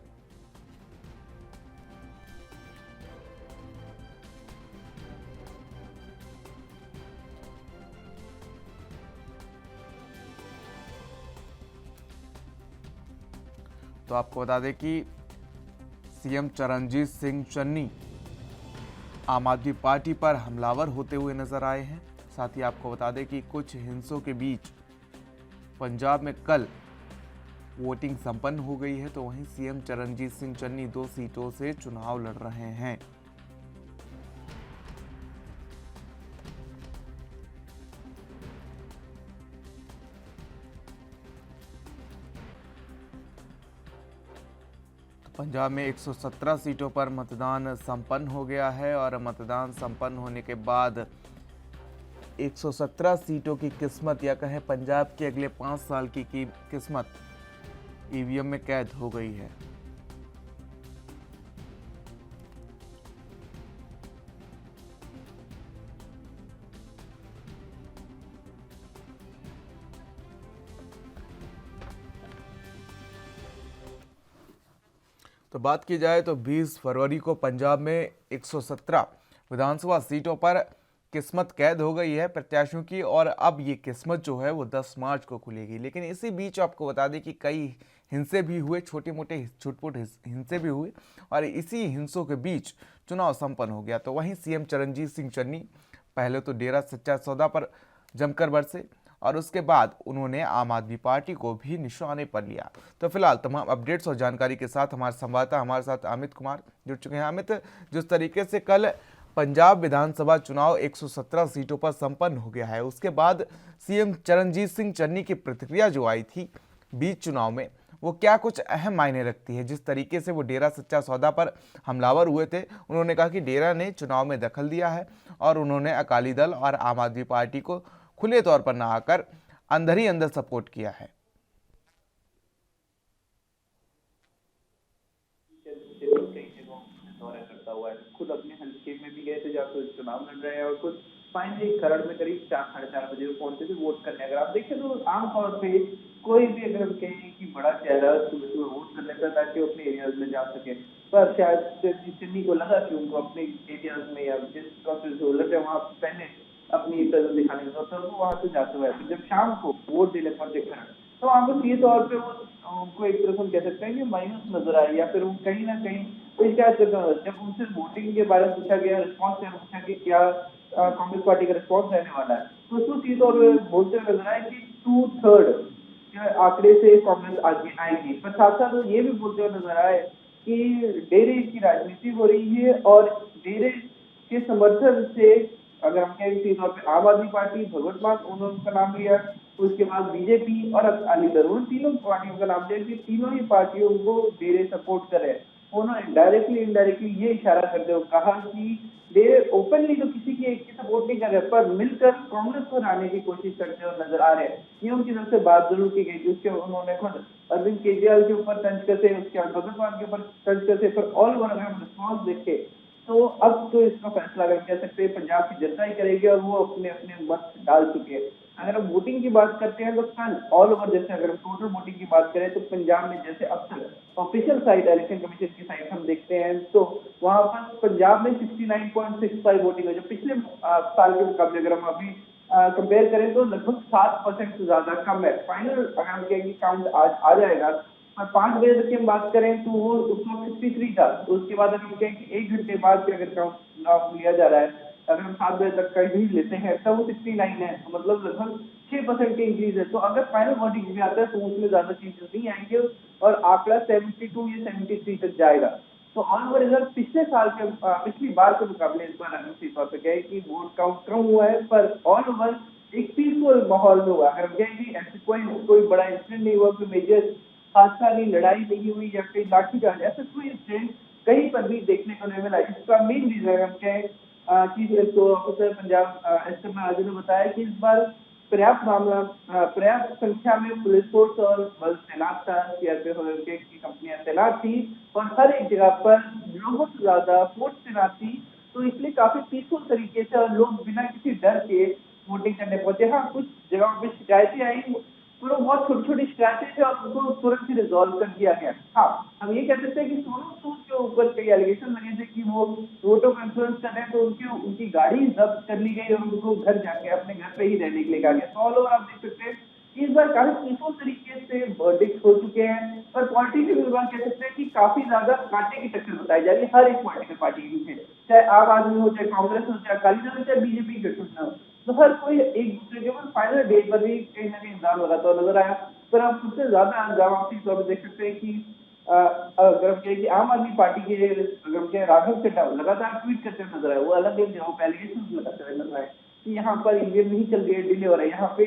तो आपको बता दें कि सीएम चरणजीत सिंह चन्नी आम आदमी पार्टी पर हमलावर होते हुए नजर आए हैं। साथ ही आपको बता दें कि कुछ हिंसों के बीच पंजाब में कल वोटिंग संपन्न हो गई है। तो वहीं सीएम चरणजीत सिंह चन्नी 2 सीटों से चुनाव लड़ रहे हैं। पंजाब में 117 सीटों पर मतदान संपन्न हो गया है और मतदान संपन्न होने के बाद 117 सीटों की किस्मत, या कहें पंजाब के अगले 5 साल की किस्मत ईवीएम में कैद हो गई है। तो बात की जाए तो 20 फरवरी को पंजाब में 117 विधानसभा सीटों पर किस्मत कैद हो गई है प्रत्याशियों की, और अब ये किस्मत जो है वो 10 मार्च को खुलेगी। लेकिन इसी बीच आपको बता दें कि कई हिंसे भी हुए, छोटे मोटे छुटपुट हिंसे भी हुए, और इसी हिंसों के बीच चुनाव संपन्न हो गया। तो वहीं सीएम चरणजीत सिंह चन्नी पहले तो डेरा सच्चा सौदा पर जमकर बरसे और उसके बाद उन्होंने आम आदमी पार्टी को भी निशाने पर लिया। तो फिलहाल तमाम अपडेट्स और जानकारी के साथ हमारे संवाददाता हमारे साथ अमित कुमार जुड़ चुके हैं। अमित, जिस तरीके से कल पंजाब विधानसभा चुनाव 117 सीटों पर संपन्न हो गया है, उसके बाद सीएम चरणजीत सिंह चन्नी की प्रतिक्रिया जो आई थी बीच चुनाव में, वो क्या कुछ अहम मायने रखती है? जिस तरीके से वो डेरा सच्चा सौदा पर हमलावर हुए थे, उन्होंने कहा कि डेरा ने चुनाव में दखल दिया है और उन्होंने अकाली दल और आम आदमी पार्टी को खुले तौर पर ना आकर अंदर ही अंदर सपोर्ट किया है। कई जगहों में दौरा करता हुआ है, खुद अपने हल्के में भी गए थे जहाँ पे चुनाव लड़ रहे हैं और खुद फाइनली खरड़ में करीब 4-4:30 बजे वो पहुंचे थे वोट करने। अगर आप देखें तो आमतौर पे कोई भी अगर हम कहें कि बड़ा चेहरा सुबह सुबह वोट कर लेता है ताकि वो अपने एरियाज में जा सके, पर शायद चन्नी को लगा कि उनको अपने एरियाज में या जिस जरूरत है वहाँ पहले अपनी प्रेजेंस दिखाने की जरूरत है, तो वहाँ से जाते हुए तो जब शाम को वोट देने पहुंचे खरड़, तो वहाँ पर सीधे तौर पे वो उनको एक तरह से हम कह सकते हैं कि मायूस नजर आए, या फिर वो कहीं ना कहीं कोई क्या जब उनसे वोटिंग के बारे में पूछा गया, रिस्पॉन्स पूछा कि क्या कांग्रेस पार्टी का रिस्पॉन्स रहने वाला है, तो उसको सीधे तौर पे बोलते हुए नजर आए कि 2/3 आंकड़े से कांग्रेस आगे आएगी। पर साथ साथ वो ये भी बोलते हुए नजर आए कि डेरे की राजनीति हो रही है और डेरे के समर्थन से अगर हम कहें सीधे तौर पे आम आदमी पार्टी, भगवंत मान उन्होंने उनका नाम लिया, उसके बाद बीजेपी और अकाली दल, उन तीनों पार्टियों का नाम लिया कि तीनों ही पार्टियों को डेरे सपोर्ट करे। उन्होंने डायरेक्टली इनडायरेक्टली ये इशारा करते हुए कहा कि डेरे ओपनली तो किसी की एक की सपोर्ट नहीं कर रहे, पर मिलकर कांग्रेस को हराने की कोशिश करते हुए नजर आ रहे हैं। ये उनकी तरफ से बात जरूर की गई थी। उसके उन्होंने खुद अरविंद केजरीवाल के ऊपर तंज कसे, उसके बाद भगवंत मान के ऊपर तंज कसे, पर ऑल ओवर अगर हम रिस्पॉन्स देखे तो अब तो इसका फैसला अगर कह सकते हैं पंजाब की जनता ही करेगी और वो अपने अपने मत डाल चुके हैं। अगर हम वोटिंग की बात करते हैं तो कल ऑल ओवर जैसे अगर हम टोटल वोटिंग की बात करें तो पंजाब में जैसे अब तक ऑफिशियल साइट इलेक्शन कमीशन की साइट हम देखते हैं तो वहां पर पंजाब में 69.65 वोटिंग है, जो पिछले साल के मुकाबले अगर हम अभी कंपेयर करें तो लगभग 7% से ज्यादा कम है। फाइनल अगर हम कहेंगे काउंट आज आ जाएगा और 5 बजे तक की हम बात करें तो वो उस वक्त 63 था। तो उसके बाद अगर हम कहें कि 1 घंटे बाद के अगर काउंट लिया जा रहा है, अगर हम 7 बजे तक का ही लेते हैं तब वो 69 है, तो मतलब लगभग 6% की इंक्रीज है। तो अगर फाइनल वर्डिक्ट भी आता है तो उसमें ज्यादा चेंजेस नहीं आएंगे और आंकड़ा 72 या 73 तक जाएगा। तो ऑन ओवर रिजल्ट पिछले साल के पिछली बार के मुकाबले इस बार अगर तौर पर कहे कि वोट काउंट कम हुआ है, पर ऑल ओवर एक पीसफुल माहौल में हुआ। अगर हम कहें कि ऐसे कोई बड़ा इंसिडेंट नहीं हुआ, कोई मेजर हादसा नहीं, लड़ाई नहीं हुई या कोई लाठीचार्ज, ऐसा कोई इंसिडेंट कहीं पर भी देखने को नहीं मिला। इसका मेन रीजन हम कहें chief officer Punjab SM Raju ने बताया कि इस बार पर्याप्त संख्या में पुलिस फोर्स और बल तैनात था, सीआरपीएफ की कंपनियां तैनात थी और हर एक जगह पर लोगों से ज्यादा फोर्स तैनात थी। तो इसलिए काफी पीसफुल तरीके से और लोग बिना किसी डर के वोटिंग करने पहुंचे। हाँ, कुछ जगहों पे शिकायतें आई, पर वो बहुत छोटी छोटी शिकायतें थी और उनको तुरंत ही रिजॉल्व कर दिया गया। हाँ, हम ये कह सकते हैं कि सोनू सूद के ऊपर कई एलिगेशन लगे थे कि वो वोटों को इन्फ्लुएंस कर रहे हैं, तो उनकी गाड़ी जब्त कर ली गई और उनको घर जाके अपने घर पे ही रहने के लिए कहा गया। तो ऑल ओवर आप देख सकते हैं इस बार काफी पीसफुल तरीके से वर्डिक्ट हो चुके हैं। पर पॉलिटिक्स विभाग कह सकते हैं कि काफी ज्यादा कांटे की टक्कर बताई जा रही है हर एक पॉलिटिकल पार्टी के पीछे, चाहे आम आदमी हो, चाहे कांग्रेस हो, चाहे अकाली दल हो, चाहे बीजेपी गठबंधन हो। तो हर कोई एक दूसरे के ऊपर फाइनल डेट पर भी कहीं ना कहीं इंतजार लगाता हुआ नजर आया। पर आप सबसे ज्यादा इंतजाम आप इस तौर पर देख सकते हैं कि अगर हम कहें कि आम आदमी पार्टी के अगर हम कहें राघव चड्ढा लगातार ट्वीट करते हुए नजर आए, वो अलग एक जगह एलिगेशन लगाते हुए नजर आए कि यहाँ पर ईवीएम नहीं चल रही है, डिले हो रहा है, यहाँ पे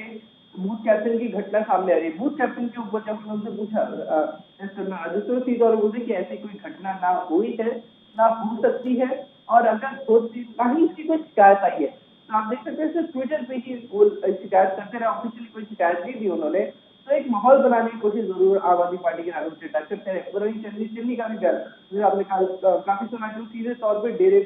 बूथ कैप्टन की घटना सामने आ रही है। बूथ कैप्टन के ऊपर जब उनसे पूछा तो सीधा और बोलते कि ऐसी कोई घटना ना हुई है, ना हो सकती है, और अगर होती ना ही इसकी कोई शिकायत आई है। तो आप देख सकते हैं सिर्फ ट्विटर पे ही वो शिकायत करते रहे, ऑफिशियली कोई शिकायत नहीं दी उन्होंने। तो एक माहौल बनाने की कोशिश जरूर आम आदमी पार्टी के राघव चड्ढा करते रहे। और वही चन्नी का भी जैसे आपने कहा काफी सुना कि सीधे तौर पर डेरे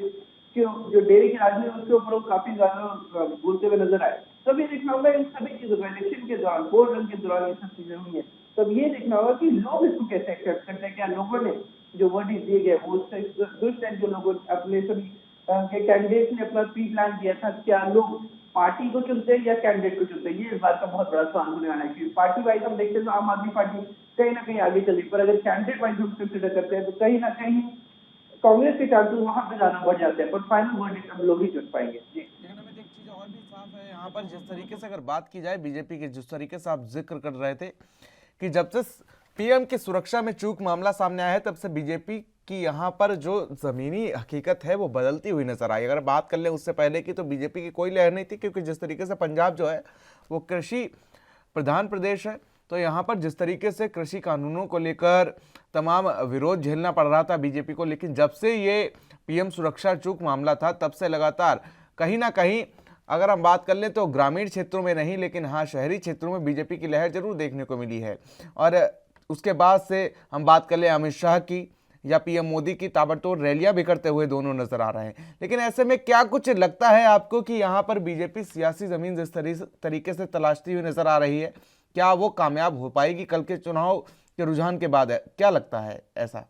जो डेरे की राजनीति है उसके ऊपर वो काफी ज्यादा बोलते हुए नजर आए। तब ये देखना होगा इन सभी चीजों को इलेक्शन के दौरान, वोट रन के दौरान ये सब चीजें हुई है, तब ये देखना होगा कि लोग इसको कैसे एक्सेप्ट करते हैं। क्या लोगों ने जो वर्डिक्ट दिए गए वो दुष्ट जो लोगों अपने सभी कैंडिडेट ने अपना प्री प्लान दिया था, क्या लोग पार्टी को चुनते हैं या कैंडिडेट को चुनते हैं, ये इस बात का बहुत बड़ा सवाल होने वाला है। क्योंकि पार्टी वाइज हम देखते हैं तो आम आदमी पार्टी कहीं ना कहीं आगे चल रही, पर अगर कैंडिडेट वाइज हम कंसिडर करते हैं तो कहीं ना कहीं कांग्रेस के चांसेस वहां पे ज्यादा बढ़ जाते हैं। पर फाइनल वर्डिक्ट हम लोग ही चुन पाएंगे। जी, लेकिन हमें एक चीज और भी साफ है यहाँ पर, जिस तरीके से अगर बात की जाए बीजेपी के, जिस तरीके से आप जिक्र कर रहे थे कि जब से पीएम की सुरक्षा में चूक मामला सामने आया है तब से बीजेपी की यहाँ पर जो जमीनी हकीकत है वो बदलती हुई नजर आई। अगर बात कर लें उससे पहले की तो बीजेपी की कोई लहर नहीं थी, क्योंकि जिस तरीके से पंजाब जो है वो कृषि प्रधान प्रदेश है, तो यहाँ पर जिस तरीके से कृषि कानूनों को लेकर तमाम विरोध झेलना पड़ रहा था बीजेपी को, लेकिन जब से ये पीएम सुरक्षा चूक मामला था तब से लगातार कहीं ना कहीं अगर हम बात कर लें तो ग्रामीण क्षेत्रों में नहीं, लेकिन हाँ शहरी क्षेत्रों में बीजेपी की लहर जरूर देखने को मिली है। और उसके बाद से हम बात कर लें अमित शाह की, या पीएम मोदी की ताबड़तोड़ रैलियां भी करते हुए दोनों नजर आ रहे हैं। लेकिन ऐसे में क्या कुछ लगता है आपको कि यहाँ पर बीजेपी सियासी जमीन जिस तरीके से तलाशती हुई नजर आ रही है, क्या वो कामयाब हो पाएगी कल के चुनाव के रुझान के बाद? क्या लगता है ऐसा?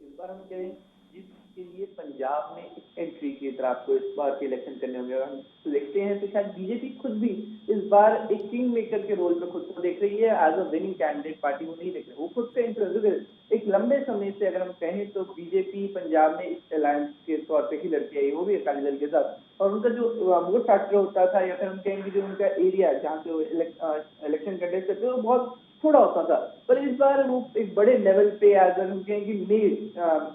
इस बार हम कहें जिसके लिए पंजाब में एक एंट्री की तरह आपको इस बार के इलेक्शन करने होंगे, हम तो देखते हैं तो शायद बीजेपी खुद भी इस बार एक किंग मेकर के रोल में खुद को देख रही है। As a winning candidate party वो नहीं देख रही, वो खुद का इंटरेस्ट एक लंबे समय से अगर हम कहें तो बीजेपी पंजाब में इस अलायंस के तौर पे ही लड़ती आई, वो भी अकाली दल के साथ, और उनका जो वोट फैक्टर होता था या फिर हम कहेंगे जो उनका एरिया जहाँ से इलेक्शन कंटेस्ट करते वो बहुत थोड़ा होता था। पर इस बार वो एक बड़े लेवल पे अगर हम कहेंगे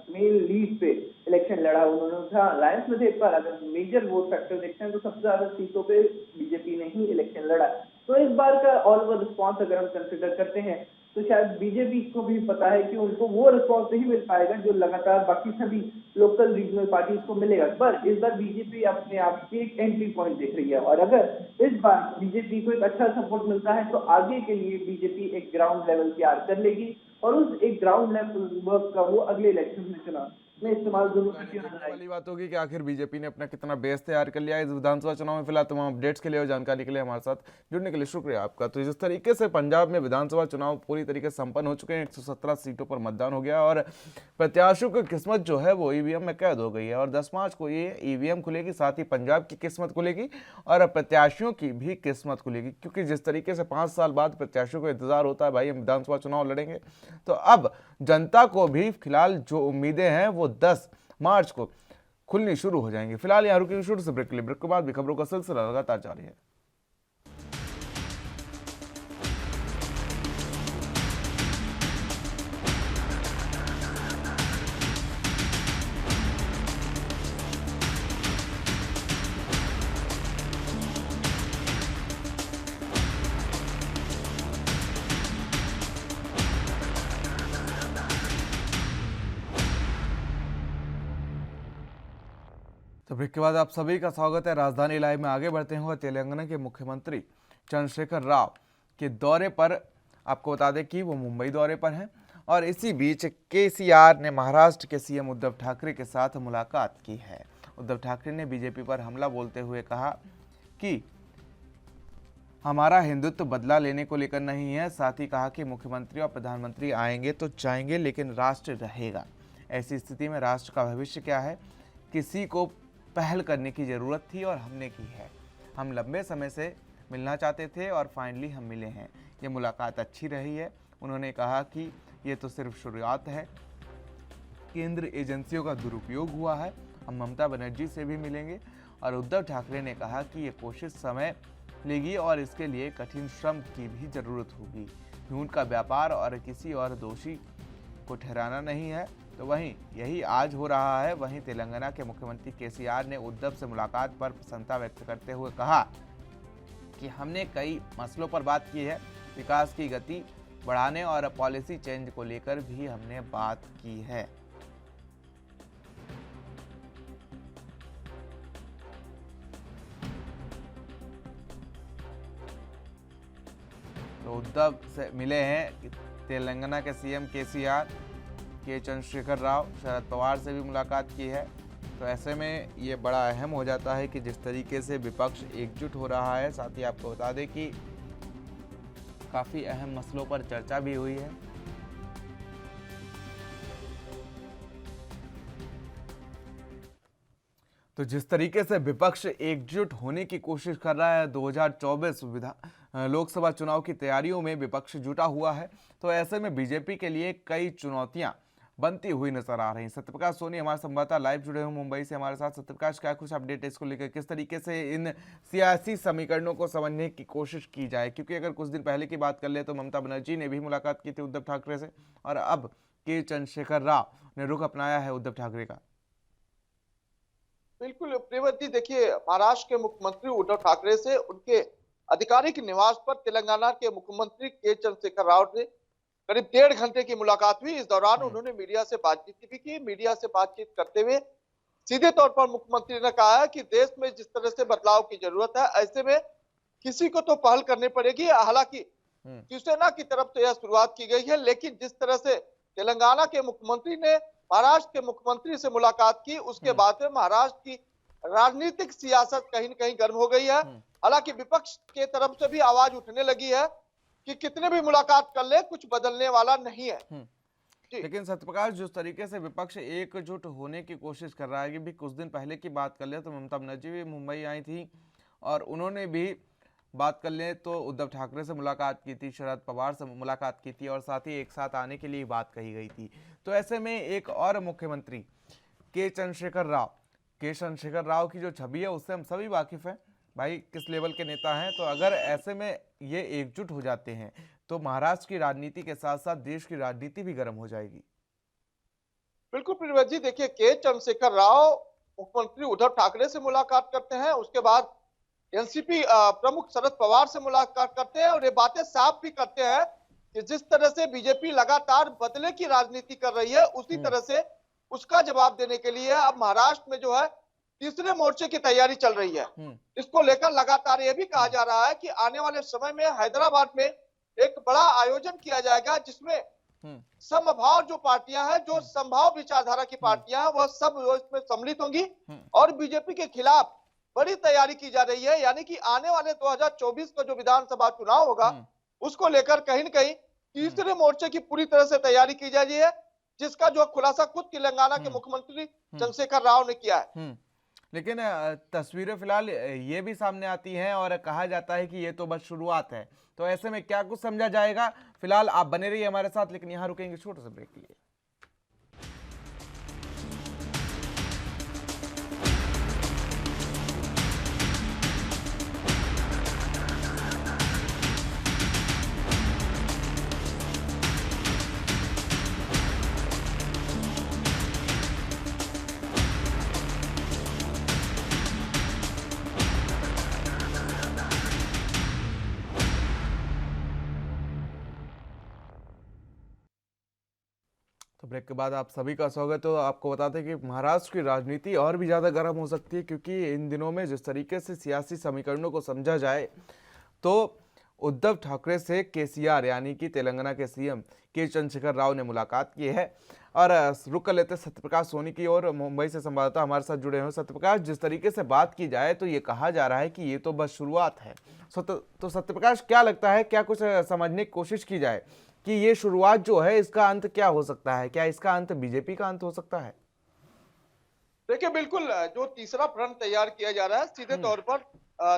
मेल लीड पे इलेक्शन लड़ा उन्होंने था। अलायंस में थे इस बार, अगर मेजर वोट फैक्टर देखते हैं तो सबसे ज्यादा सीटों पे बीजेपी ने ही इलेक्शन लड़ा। तो इस बार का ऑल ओवर रिस्पॉन्स अगर हम कंसिडर करते हैं तो शायद बीजेपी को भी पता है कि उनको वो रिस्पॉन्स नहीं मिल पाएगा जो लगातार बाकी सभी लोकल रीजनल पार्टीज को मिलेगा। पर इस बार बीजेपी अपने आप की एक एंट्री पॉइंट देख रही है, और अगर इस बार बीजेपी को एक अच्छा सपोर्ट मिलता है तो आगे के लिए बीजेपी एक ग्राउंड लेवल तैयार कर लेगी, और उस एक ग्राउंड लेवल वर्क का वो अगले इलेक्शन में चुनाव में इस्तेमाल जरूर करती नजर आएगी। वाली बात होगी कि आखिर बीजेपी ने अपना कितना बेस तैयार कर लिया है इस विधानसभा चुनाव में। फिलहाल तमाम अपडेट्स के लिए और जानकारी के लिए हमारे साथ जुड़ने के लिए शुक्रिया आपका। तो जिस तरीके से पंजाब में विधानसभा चुनाव पूरी तरीके से संपन्न हो चुके हैं, 117 सीटों पर मतदान हो गया और प्रत्याशियों की किस्मत जो है वो ईवीएम में कैद हो गई है और 10 मार्च को ये ईवीएम खुलेगी, साथ ही पंजाब की किस्मत खुलेगी और प्रत्याशियों की भी किस्मत खुलेगी। क्योंकि जिस तरीके से 5 साल बाद प्रत्याशियों को इंतजार होता है भाई हम विधानसभा चुनाव लड़ेंगे, तो अब जनता को भी फिलहाल जो उम्मीदें हैं वो 10 मार्च को खुलनी शुरू हो जाएंगी। फिलहाल यहाँ रुकेंगे शुरू से ब्रेक के लिए, ब्रेक के बाद भी खबरों का सिलसिला लगातार जारी है। तो ब्रेक के बाद आप सभी का स्वागत है। राजधानी लाइव में आगे बढ़ते हुए तेलंगाना के मुख्यमंत्री चंद्रशेखर राव के दौरे पर आपको बता दें कि वो मुंबई दौरे पर हैं और इसी बीच केसीआर ने महाराष्ट्र के सीएम उद्धव ठाकरे के साथ मुलाकात की है। उद्धव ठाकरे ने बीजेपी पर हमला बोलते हुए कहा कि हमारा हिंदुत्व बदला लेने को लेकर नहीं है। साथ ही कहा कि मुख्यमंत्री और प्रधानमंत्री आएंगे तो जाएंगे लेकिन राष्ट्र रहेगा। ऐसी स्थिति में राष्ट्र का भविष्य क्या है? किसी को पहल करने की ज़रूरत थी और हमने की है। हम लंबे समय से मिलना चाहते थे और फाइनली हम मिले हैं। ये मुलाकात अच्छी रही है। उन्होंने कहा कि ये तो सिर्फ शुरुआत है, केंद्र एजेंसियों का दुरुपयोग हुआ है। हम ममता बनर्जी से भी मिलेंगे। और उद्धव ठाकरे ने कहा कि ये कोशिश समय लेगी और इसके लिए कठिन श्रम की भी ज़रूरत होगी। झूठ का व्यापार और किसी और दोषी को ठहराना नहीं है। तो वहीं यही आज हो रहा है। वहीं तेलंगाना के मुख्यमंत्री केसीआर ने उद्धव से मुलाकात पर प्रसन्नता व्यक्त करते हुए कहा कि हमने कई मसलों पर बात की है। विकास की गति बढ़ाने और पॉलिसी चेंज को लेकर भी हमने बात की है। तो उद्धव से मिले हैं तेलंगाना के सीएम केसीआर, के चंद्रशेखर राव, शरद पवार से भी मुलाकात की है। तो ऐसे में ये बड़ा अहम हो जाता है कि जिस तरीके से विपक्ष एकजुट हो रहा है। साथ ही आपको बता दें कि काफ़ी अहम मसलों पर चर्चा भी हुई है। तो जिस तरीके से विपक्ष एकजुट होने की कोशिश कर रहा है, 2024 लोकसभा चुनाव की तैयारियों में विपक्ष जुटा हुआ है। तो ऐसे में बीजेपी के लिए कई चुनौतियां बनती हुई नजर आ रही। सत्यप्रकाश सोनी हमारे संवाददाता लाइव जुड़े हुए मुंबई से हमारे साथ। सत्यप्रकाश, क्या कुछ अपडेट है इसको लेकर? किस तरीके से इन सियासी समीकरणों को समझने की कोशिश की जाए? क्योंकि अगर कुछ दिन पहले की बात कर ले तो ममता बनर्जी ने भी मुलाकात की थी उद्धव ठाकरे से और अब के चंद्रशेखर राव ने रुख अपनाया है उद्धव ठाकरे का। बिल्कुल प्रियवती, देखिए महाराष्ट्र के मुख्यमंत्री उद्धव ठाकरे से उनके आधिकारिक निवास पर तेलंगाना के मुख्यमंत्री के चंद्रशेखर राव ने करीब 1.5 घंटे की मुलाकात हुई। इस दौरान उन्होंने मीडिया से बातचीत भी की। मीडिया से बातचीत करते हुए सीधे तौर पर मुख्यमंत्री ने कहा है कि देश में जिस तरह से बदलाव की जरूरत है, ऐसे में किसी को तो पहल करनी पड़ेगी। हालांकि शिवसेना की तरफ से यह शुरुआत की गई है, लेकिन जिस तरह से तेलंगाना के मुख्यमंत्री ने महाराष्ट्र के मुख्यमंत्री से मुलाकात की, उसके बाद में महाराष्ट्र की राजनीतिक सियासत कहीं न कहीं गर्म हो गई है। हालांकि विपक्ष के तरफ से भी आवाज उठने लगी है कि कितने भी मुलाकात कर ले, कुछ बदलने वाला नहीं है। लेकिन सत्यप्रकाश, जिस तरीके से विपक्ष एकजुट होने की कोशिश कर रहा है, कि भी कुछ दिन पहले की बात कर ले तो ममता बनर्जी भी मुंबई आई थी और उन्होंने भी बात कर ले तो उद्धव ठाकरे से मुलाकात की थी, शरद पवार से मुलाकात की थी और साथ ही एक साथ आने के लिए बात कही गई थी। तो ऐसे में एक और मुख्यमंत्री के चंद्रशेखर राव की जो छवि है उससे हम सभी वाकिफ हैं, भाई किस लेवल के नेता हैं। तो अगर ऐसे में ये एकजुट हो जाते हैं तो महाराष्ट्र की राजनीति के साथ साथ देश की राजनीति भी गर्म हो जाएगी। बिल्कुल प्रियव्रत जी, देखिए के चंद्रशेखर राव मुख्यमंत्री उद्धव ठाकरे से मुलाकात करते हैं, उसके बाद एनसीपी प्रमुख शरद पवार से मुलाकात करते हैं और ये बातें साफ भी करते हैं कि जिस तरह से बीजेपी लगातार बदले की राजनीति कर रही है, उसी तरह से उसका जवाब देने के लिए अब महाराष्ट्र में जो है तीसरे मोर्चे की तैयारी चल रही है। इसको लेकर लगातार यह भी कहा जा रहा है कि आने वाले समय में हैदराबाद में एक बड़ा आयोजन किया जाएगा जिसमें समभाव जो पार्टियां हैं, जो समभाव विचारधारा की पार्टियां हैं, वह सब इसमें सम्मिलित होंगी और बीजेपी के खिलाफ बड़ी तैयारी की जा रही है। यानी कि आने वाले 2024 का जो विधानसभा चुनाव होगा उसको लेकर कहीं न कहीं तीसरे मोर्चे की पूरी तरह से तैयारी की जा रही है, जिसका जो खुलासा खुद तेलंगाना के मुख्यमंत्री चंद्रशेखर राव ने किया है। लेकिन तस्वीरें फिलहाल ये भी सामने आती हैं और कहा जाता है कि ये तो बस शुरुआत है। तो ऐसे में क्या कुछ समझा जाएगा? फिलहाल आप बने रहिए हमारे साथ, लेकिन यहाँ रुकेंगे छोटे से ब्रेक के लिए। तो ब्रेक के बाद आप सभी का स्वागत है। तो आपको बताते हैं कि महाराष्ट्र की राजनीति और भी ज़्यादा गर्म हो सकती है, क्योंकि इन दिनों में जिस तरीके से सियासी समीकरणों को समझा जाए तो उद्धव ठाकरे से केसीआर यानी कि तेलंगाना के सीएम के चंद्रशेखर राव ने मुलाकात की है। और रुक कर लेते सत्यप्रकाश सोनी की और मुंबई से संवाददाता हमारे साथ जुड़े हुए। सत्यप्रकाश, जिस तरीके से बात की जाए तो ये कहा जा रहा है कि ये तो बस शुरुआत है। तो सत्यप्रकाश, क्या लगता है, क्या कुछ समझने की कोशिश की जाए कि ये शुरुआत जो है इसका अंत क्या हो सकता है? क्या इसका अंत बीजेपी का अंत हो सकता है? देखिए बिल्कुल, जो तीसरा फ्रंट तैयार किया जा रहा है सीधे तौर पर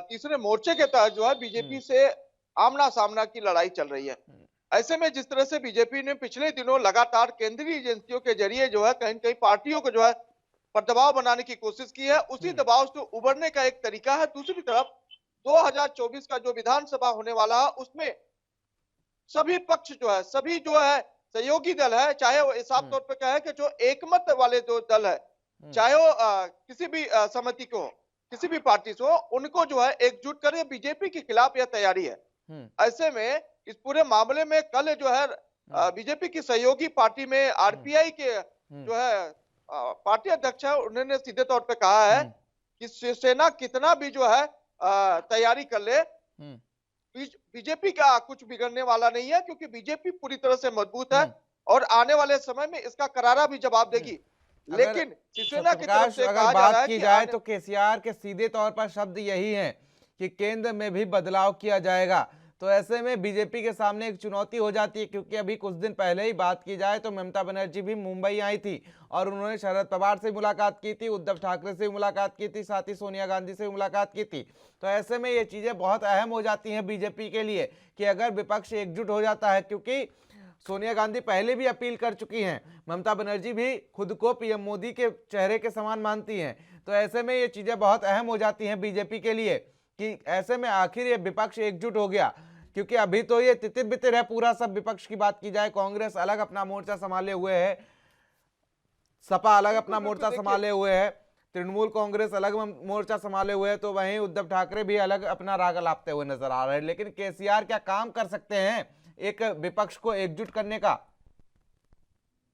तीसरे मोर्चे के तहत जो है बीजेपी से आमना सामना की लड़ाई चल रही है। ऐसे में जिस तरह से बीजेपी ने पिछले दिनों लगातार केंद्रीय एजेंसियों के जरिए जो है कहीं न कहीं पार्टियों को जो है पर दबाव बनाने की कोशिश की है, उसी दबाव से उबरने का एक तरीका है। दूसरी तरफ 2024 का जो विधानसभा होने वाला है उसमें सभी पक्ष जो है, सभी जो है सहयोगी दल है, चाहे वो साफ तौर पे कहे कि जो एकमत वाले जो दल है, चाहे वो किसी भी समिति को, किसी भी पार्टी से हो, उनको जो है एकजुट करे बीजेपी के खिलाफ यह तैयारी है। ऐसे में इस पूरे मामले में कल जो है बीजेपी की सहयोगी पार्टी में आरपीआई के जो है पार्टी अध्यक्ष है, उन्होंने सीधे तौर पे कहा है कि शिवसेना कितना भी जो है तैयारी कर ले, बीजेपी का कुछ बिगड़ने वाला नहीं है, क्योंकि बीजेपी पूरी तरह से मजबूत है और आने वाले समय में इसका करारा भी जवाब देगी। लेकिन शिवसेना की तरफ से अगर बात की जाए तो केसीआर के सीधे तौर पर शब्द यही हैं कि केंद्र में भी बदलाव किया जाएगा। तो ऐसे में बीजेपी के सामने एक चुनौती हो जाती है, क्योंकि अभी कुछ दिन पहले ही बात की जाए तो ममता बनर्जी भी मुंबई आई थी और उन्होंने शरद पवार से मुलाकात की थी, उद्धव ठाकरे से मुलाकात की थी, साथ ही सोनिया गांधी से मुलाकात की थी। तो ऐसे में ये चीजें बहुत अहम हो जाती हैं बीजेपी के लिए कि अगर विपक्ष एकजुट हो जाता है, क्योंकि सोनिया गांधी पहले भी अपील कर चुकी हैं, ममता बनर्जी भी खुद को पीएम मोदी के चेहरे के समान मानती हैं। तो ऐसे में ये चीजें बहुत अहम हो जाती हैं बीजेपी के लिए कि ऐसे में आखिर ये विपक्ष एकजुट हो गया, क्योंकि अभी तो ये तितिर बितिर है पूरा सब। विपक्ष की बात की जाए, कांग्रेस अलग अपना मोर्चा संभाले हुए है, सपा अलग अपना मोर्चा संभाले हुए है, तृणमूल कांग्रेस अलग मोर्चा संभाले हुए है, तो वहीं उद्धव ठाकरे भी अलग अपना राग अलापते हुए नजर आ रहे हैं। लेकिन केसीआर क्या काम कर सकते हैं एक विपक्ष को एकजुट करने का?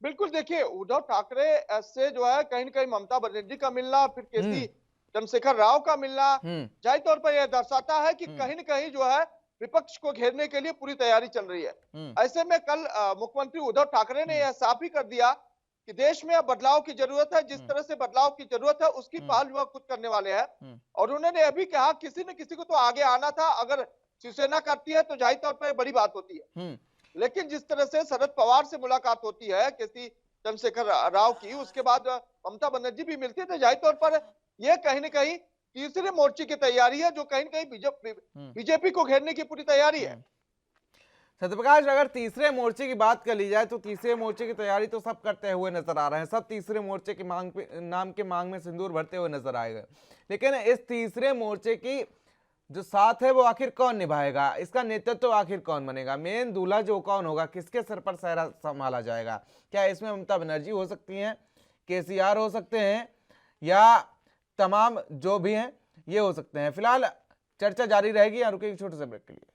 बिल्कुल, देखिए उद्धव ठाकरे से जो है कहीं न कहीं ममता बनर्जी का मिलना, फिर केसी चंद्रशेखर राव का मिलना जाहिर तौर पर यह दर्शाता है कि कहीं न कहीं जो है विपक्ष को घेरने के लिए पूरी तैयारी चल रही है। ऐसे में कल मुख्यमंत्री उद्धव ठाकरे ने यह साफ ही कर दिया कि देश में अब बदलाव की जरूरत है। जिस तरह से बदलाव की जरूरत है उसकी पहल वह खुद करने वाले हैं। और उन्होंने यह भी कहा किसी न किसी को तो आगे आना था, अगर शिवसेना करती है तो जाहिर तौर पर बड़ी बात होती है। लेकिन जिस तरह से शरद पवार से मुलाकात होती है केसी चंद्रशेखर राव की, उसके बाद ममता बनर्जी भी मिलती है, तो जाहिर तौर पर यह कहीं न कहीं तीसरे मोर्चे की तैयारी है, जो कहीं न कहीं बीजेपी को घेरने की पूरी तैयारी है। सत्यप्रकाश, अगर तीसरे मोर्चे की बात कर ली जाए तो तीसरे मोर्चे की तैयारी तो सब करते हुए नजर आ रहे हैं, सब तीसरे मोर्चे की नाम के मांग में सिंदूर भरते हुए नजर आएगा। लेकिन इस तीसरे मोर्चे की जो साथ है वो आखिर कौन निभाएगा, इसका नेतृत्व आखिर कौन बनेगा, मेन दूल्हा जो कौन होगा, किसके सर पर सहरा संभाला जाएगा? क्या इसमें ममता बनर्जी हो सकती हैं, केसीआर हो सकते हैं, या तमाम जो भी हैं ये हो सकते हैं? फिलहाल चर्चा जारी रहेगी, यहाँ रुकेगी छोटे से ब्रेक के लिए।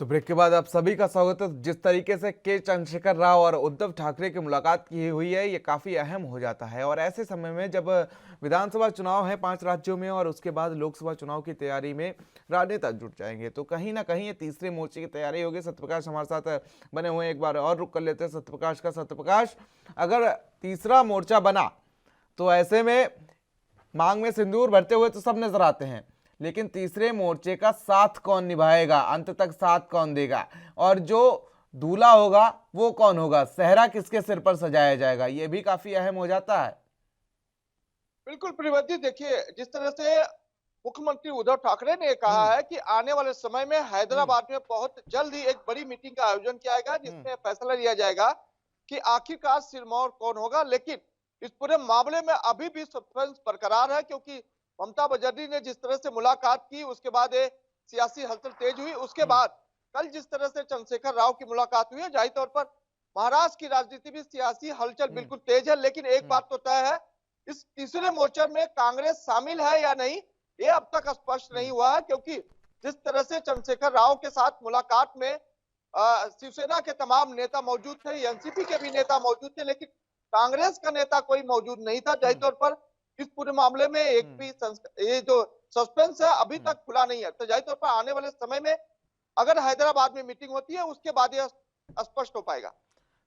तो ब्रेक के बाद आप सभी का स्वागत है। जिस तरीके से के चंद्रशेखर राव और उद्धव ठाकरे की मुलाकात की हुई है, ये काफ़ी अहम हो जाता है। और ऐसे समय में जब विधानसभा चुनाव है 5 राज्यों में और उसके बाद लोकसभा चुनाव की तैयारी में राजनेता जुट जाएंगे, तो कहीं ना कहीं ये तीसरे मोर्चे की तैयारी होगी। सत्यप्रकाश हमारे साथ बने हुए, एक बार और रुक कर लेते हैं सत्यप्रकाश का। सत्यप्रकाश, अगर तीसरा मोर्चा बना तो ऐसे में मांग में सिंदूर भरते हुए तो सब नजर आते हैं, लेकिन तीसरे मोर्चे का साथ कौन निभाएगा, अंत तक साथ कौन देगा, और जो दूल्हा होगा वो कौन होगा, सेहरा किसके सिर पर सजाया जाएगा, ये भी काफी अहम हो जाता है। बिल्कुल प्रियवती, देखिए जिस तरह से मुख्यमंत्री उद्धव ठाकरे ने कहा है कि आने वाले समय में हैदराबाद में बहुत जल्द ही एक बड़ी मीटिंग का आयोजन किया जाएगा, जिसमें फैसला लिया जाएगा कि आखिरकार सिरमौर कौन होगा। लेकिन इस पूरे मामले में अभी भी सस्पेंस बरकरार है, क्योंकि ममता बनर्जी ने जिस तरह से मुलाकात की उसके बाद सियासी हलचल तेज हुई। उसके बाद कल जिस तरह से चंद्रशेखर राव की मुलाकात हुई है, जाहिर तौर पर महाराष्ट्र की राजनीति में सियासी हलचल बिल्कुल तेज है। लेकिन एक बात तो तय है, इस तीसरे मोर्चे में कांग्रेस शामिल है या नहीं, ये अब तक स्पष्ट नहीं हुआ है, क्योंकि जिस तरह से चंद्रशेखर राव के साथ मुलाकात में शिवसेना के तमाम नेता मौजूद थे, एनसीपी के भी नेता मौजूद थे, लेकिन कांग्रेस का नेता कोई मौजूद नहीं था। जाहिर तौर पर इस पूरे मामले में एक भी ये जो सस्पेंस है अभी तक खुला नहीं है। तो जाहिर तौर पर आने वाले समय में अगर हैदराबाद में मीटिंग होती है उसके बाद यह स्पष्ट हो पाएगा।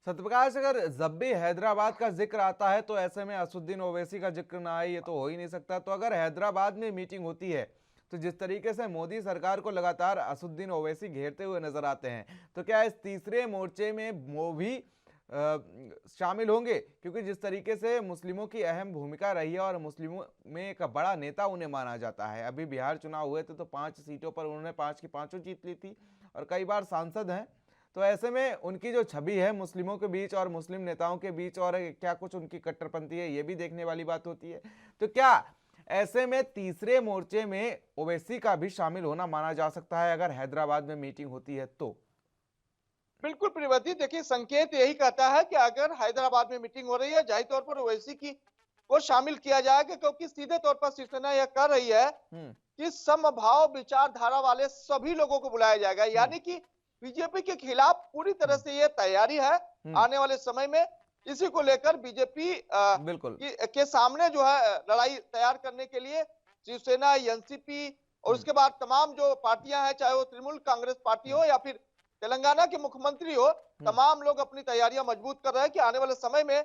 सत्यप्रकाश, अगर जब भी हैदराबाद का जिक्र आता है तो ऐसे में असदुद्दीन ओवैसी का जिक्र ना आए, ये तो हो ही नहीं सकता। तो अगर हैदराबाद में मीटिंग होती है तो जिस तरीके से मोदी सरकार को लगातार असदुद्दीन ओवैसी घेरते हुए नजर आते हैं, तो क्या इस तीसरे मोर्चे में वो भी शामिल होंगे? क्योंकि जिस तरीके से मुस्लिमों की अहम भूमिका रही है और मुस्लिमों में एक बड़ा नेता उन्हें माना जाता है। अभी बिहार चुनाव हुए थे तो 5 सीटों पर उन्होंने 5 की 5 जीत ली थी और कई बार सांसद हैं। तो ऐसे में उनकी जो छवि है मुस्लिमों के बीच और मुस्लिम नेताओं के बीच, और क्या कुछ उनकी कट्टरपंथी है, ये भी देखने वाली बात होती है। तो क्या ऐसे में तीसरे मोर्चे में ओवैसी का भी शामिल होना माना जा सकता है अगर हैदराबाद में मीटिंग होती है तो? बिल्कुल प्रियवती, देखिए संकेत यही कहता है कि अगर हैदराबाद में मीटिंग हो रही है, जाहिर तौर पर ओवैसी को शामिल किया जाएगा, क्योंकि सीधे तौर पर शिवसेना यह कर रही है कि समभाव विचारधारा वाले सभी लोगों को बुलाया जाएगा। यानी कि बीजेपी के खिलाफ पूरी तरह से यह तैयारी है आने वाले समय में। इसी को लेकर बीजेपी बिल्कुल के सामने जो है लड़ाई तैयार करने के लिए शिवसेना, एनसीपी और उसके बाद तमाम जो पार्टियां हैं, चाहे वो तृणमूल कांग्रेस पार्टी हो या फिर तेलंगाना के मुख्यमंत्री हो, तमाम लोग अपनी तैयारियां मजबूत कर रहे हैं कि आने वाले समय में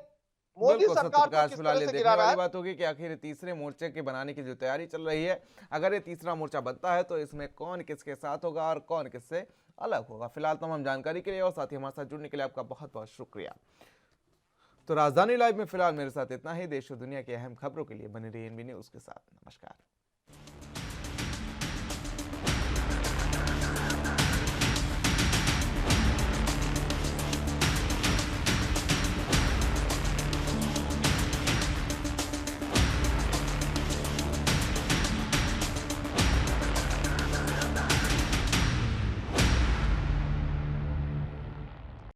मोदी सरकार को किस तरह से गिराना है। बात होगी कि आखिर तीसरे मोर्चे के बनाने की जो तैयारी चल रही है, अगर ये तीसरा मोर्चा बनता है तो इसमें कौन किसके साथ होगा और कौन किससे अलग होगा। फिलहाल तमाम जानकारी के लिए और साथ ही हमारे साथ जुड़ने के लिए आपका बहुत बहुत शुक्रिया। तो राजधानी लाइव में फिलहाल मेरे साथ इतना ही। देश और दुनिया की अहम खबरों के लिए बने रहिए एनबी न्यूज़ के साथ। नमस्कार।